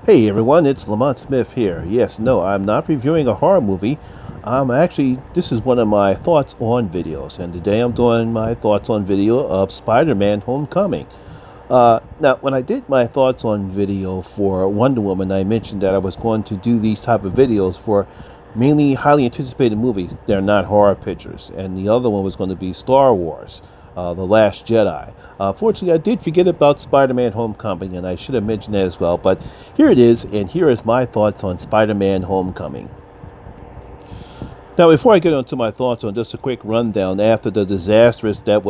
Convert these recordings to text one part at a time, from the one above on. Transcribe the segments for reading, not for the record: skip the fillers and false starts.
Hey everyone, it's Lamont Smith here. Yes, no, I'm not reviewing a horror movie. This is one of my thoughts on videos, and today I'm doing my thoughts on video of Spider-Man Homecoming. Now, when I did my thoughts on video for Wonder Woman, I mentioned that I was going to do these type of videos for mainly highly anticipated movies. They're not horror pictures. And the other one was going to be Star Wars, The Last Jedi. Fortunately, I did forget about Spider-Man Homecoming, and I should have mentioned that as well. But here it is, and here is my thoughts on Spider-Man Homecoming. Now, before I get into my thoughts on just a quick rundown, after the disaster that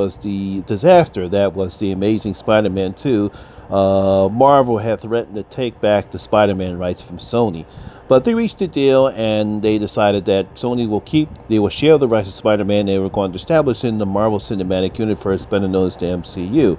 was the Amazing Spider-Man 2, Marvel had threatened to take back the Spider-Man rights from Sony, but they reached a deal and they decided that they will share the rights of Spider-Man. They were going to establish in the Marvel Cinematic Universe, better known as the MCU.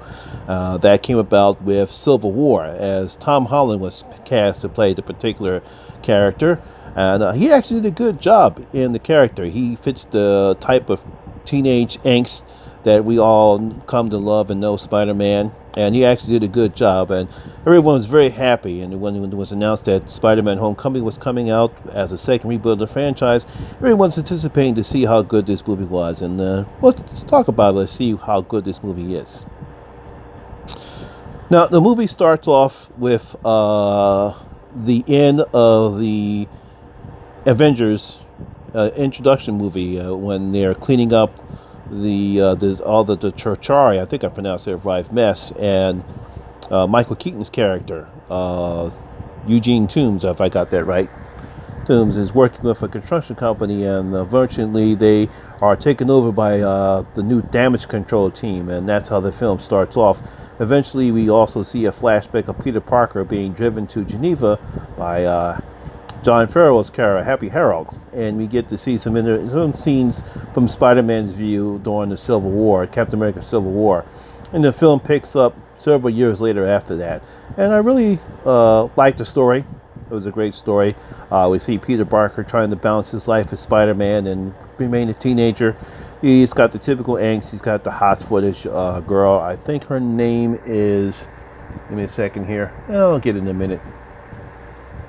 That came about with Civil War, as Tom Holland was cast to play the particular character. And he actually did a good job in the character. He fits the type of teenage angst that we all come to love and know Spider-Man. And he actually did a good job. And everyone was very happy. And when it was announced that Spider-Man Homecoming was coming out as a second rebuild of the franchise, everyone's anticipating to see how good this movie was. And let's talk about it. Let's see how good this movie is. Now, the movie starts off with the end of the Avengers introduction movie when they're cleaning up the Churchari, I think I pronounced it right, mess, and Michael Keaton's character, Eugene Toombs, if I got that right. Toombs is working with a construction company, and virtually they are taken over by the new damage control team, and that's how the film starts off. Eventually, we also see a flashback of Peter Parker being driven to Geneva by John Farrell's character, Happy Harold, and we get to see some scenes from Spider-Man's view during the Civil War, Captain America Civil War. And the film picks up several years later after that. And I really liked the story. It was a great story. We see Peter Parker trying to balance his life as Spider-Man and remain a teenager. He's got the typical angst. He's got the hot footage girl. I think her name is... Give me a second here. I'll get it in a minute.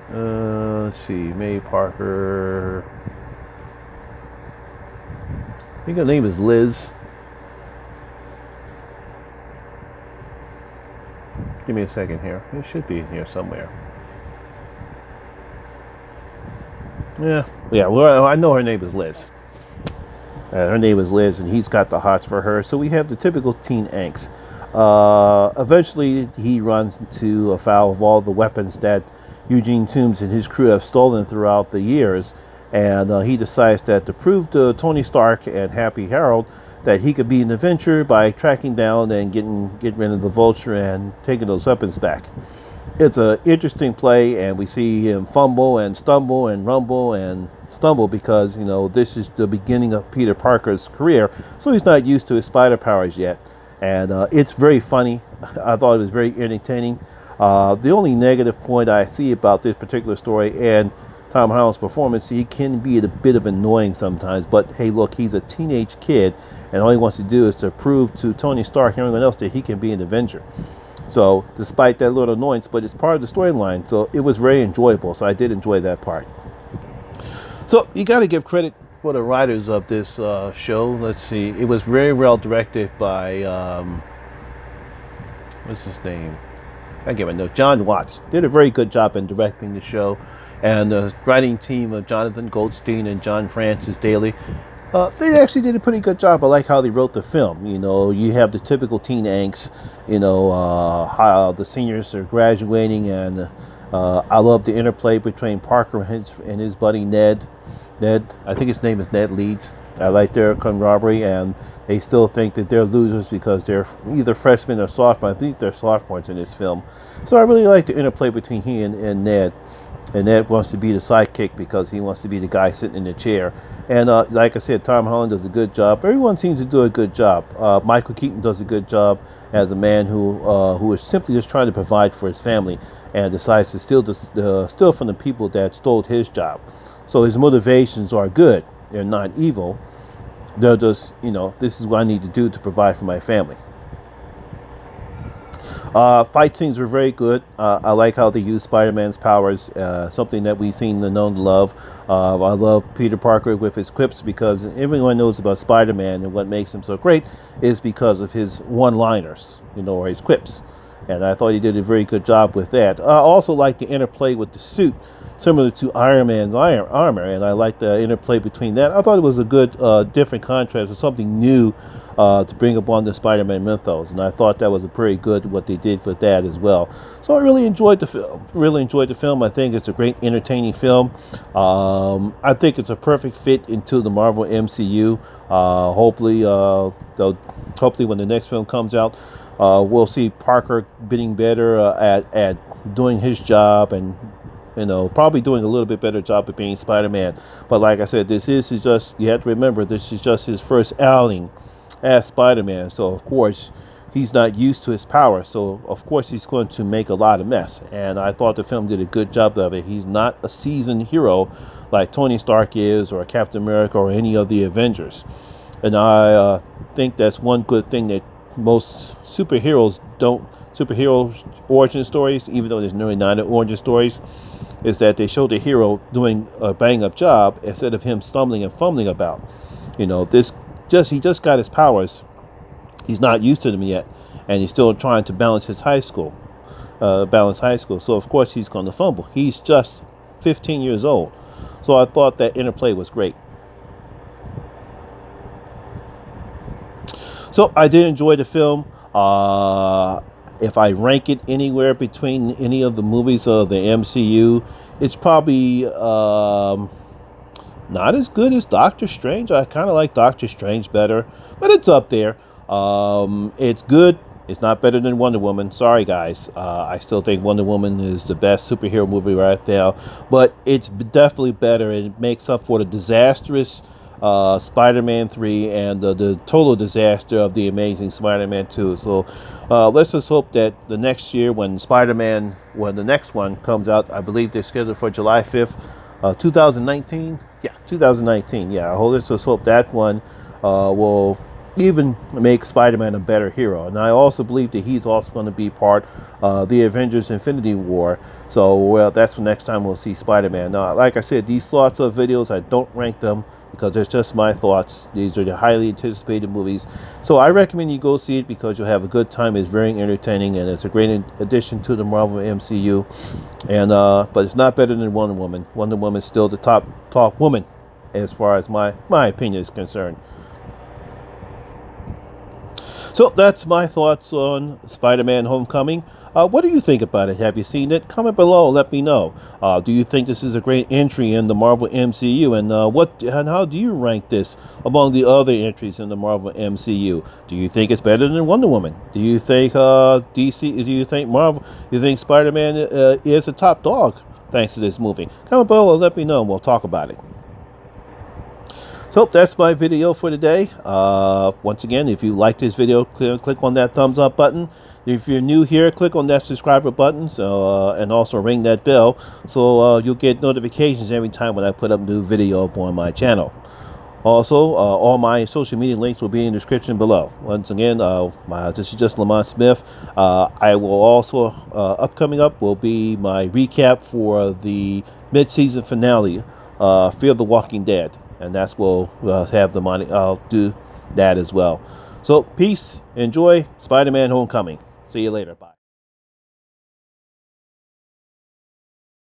Let's see, May Parker. I think her name is Liz. Give me a second here. It should be in here somewhere. Yeah. Well, I know her name is Liz. Her name is Liz, and he's got the hots for her. So we have the typical teen angst. Eventually, he runs into afoul of all the weapons that Eugene Toombs and his crew have stolen throughout the years, and he decides that to prove to Tony Stark and Happy Harold that he could be an adventurer by tracking down and getting rid of the Vulture and taking those weapons back. It's an interesting play, and we see him fumble and stumble and rumble and stumble because this is the beginning of Peter Parker's career, so he's not used to his spider powers yet. And it's very funny. I thought it was very entertaining. The only negative point I see about this particular story and Tom Holland's performance, he can be a bit of annoying sometimes. But hey, look, he's a teenage kid, and all he wants to do is to prove to Tony Stark and everyone else that he can be an Avenger. So, despite that little annoyance, but it's part of the storyline, so it was very enjoyable. So I did enjoy that part. So you got to give credit for the writers of this show. Let's see, it was very well directed by what's his name? I can't remember. John Watts did a very good job in directing the show, and the writing team of Jonathan Goldstein and John Francis Daly. They actually did a pretty good job. I like how they wrote the film. You have the typical teen angst. How the seniors are graduating, and I love the interplay between Parker and his buddy Ned. I think his name is Ned Leeds. I like their camaraderie, and they still think that they're losers because they're either freshmen or sophomore. I think they're sophomores in this film. So I really like the interplay between he and Ned. And Ned wants to be the sidekick because he wants to be the guy sitting in the chair. And like I said, Tom Holland does a good job. Everyone seems to do a good job. Michael Keaton does a good job as a man who is simply just trying to provide for his family and decides to steal from the people that stole his job. So his motivations are good. They're not evil. They're just, this is what I need to do to provide for my family. Fight scenes were very good. I like how they use Spider-Man's powers, something that we've seen and known to love. I love Peter Parker with his quips because everyone knows about Spider-Man, and what makes him so great is because of his one-liners, or his quips. And I thought he did a very good job with that. I also like the interplay with the suit, similar to Iron Man's armor, and I like the interplay between that. I thought it was a good, different contrast, or something new to bring upon the Spider-Man mythos, and I thought that was a pretty good what they did with that as well. So I really enjoyed the film. Really enjoyed the film. I think it's a great, entertaining film. I think it's a perfect fit into the Marvel MCU. Hopefully, when the next film comes out, we'll see Parker getting better at doing his job, and probably doing a little bit better job of being Spider-Man. But like I said, this is just, you have to remember, this is just his first outing as Spider-Man. So of course, he's not used to his power. So of course, he's going to make a lot of mess. And I thought the film did a good job of it. He's not a seasoned hero like Tony Stark is, or Captain America, or any of the Avengers. And I think that's one good thing that most superhero origin stories, even though there's really not origin stories, is that they show the hero doing a bang-up job instead of him stumbling and fumbling about. He just got his powers. He's not used to them yet, and he's still trying to balance high school. So of course he's going to fumble. He's just 15 years old. So I thought that interplay was great. So I did enjoy the film. If I rank it anywhere between any of the movies of the MCU, it's probably not as good as Doctor Strange. I kind of like Doctor Strange better, but it's up there. It's good. It's not better than Wonder Woman. Sorry, guys. I still think Wonder Woman is the best superhero movie right now, but it's definitely better. It makes up for the disastrous Spider-Man 3 and the total disaster of the Amazing Spider-Man 2. So let's just hope that the next year, when the next one comes out, I believe they're scheduled for July 5th, 2019. Yeah, 2019. Yeah, let's just hope that one will even make Spider-Man a better hero. And I also believe that he's also going to be part of the Avengers Infinity War. So, well, that's the next time we'll see Spider-Man. Now, like I said, these thoughts of videos, I don't rank them because it's just my thoughts. These are the highly anticipated movies. So I recommend you go see it because you'll have a good time. It's very entertaining, and it's a great addition to the Marvel MCU. And but it's not better than Wonder Woman. Wonder Woman is still the top woman as far as my opinion is concerned. So that's my thoughts on Spider-Man Homecoming. What do you think about it? Have you seen it? Comment below. Let me know. Do you think this is a great entry in the Marvel MCU? And how do you rank this among the other entries in the Marvel MCU? Do you think it's better than Wonder Woman? Do you think DC? Do you think Marvel? Do you think Spider-Man is a top dog thanks to this movie? Comment below. Let me know, and we'll talk about it. So that's my video for today. Once again, if you like this video, click on that thumbs up button. If you're new here, click on that subscriber button, and also ring that bell so you'll get notifications every time when I put up new video up on my channel. Also, all my social media links will be in the description below. Once again, this is just Lamont Smith. I will also, upcoming up will be my recap for the mid-season finale, Fear the Walking Dead. And that's we'll have the money. I'll do that as well. So peace. Enjoy Spider-Man Homecoming. See you later. Bye.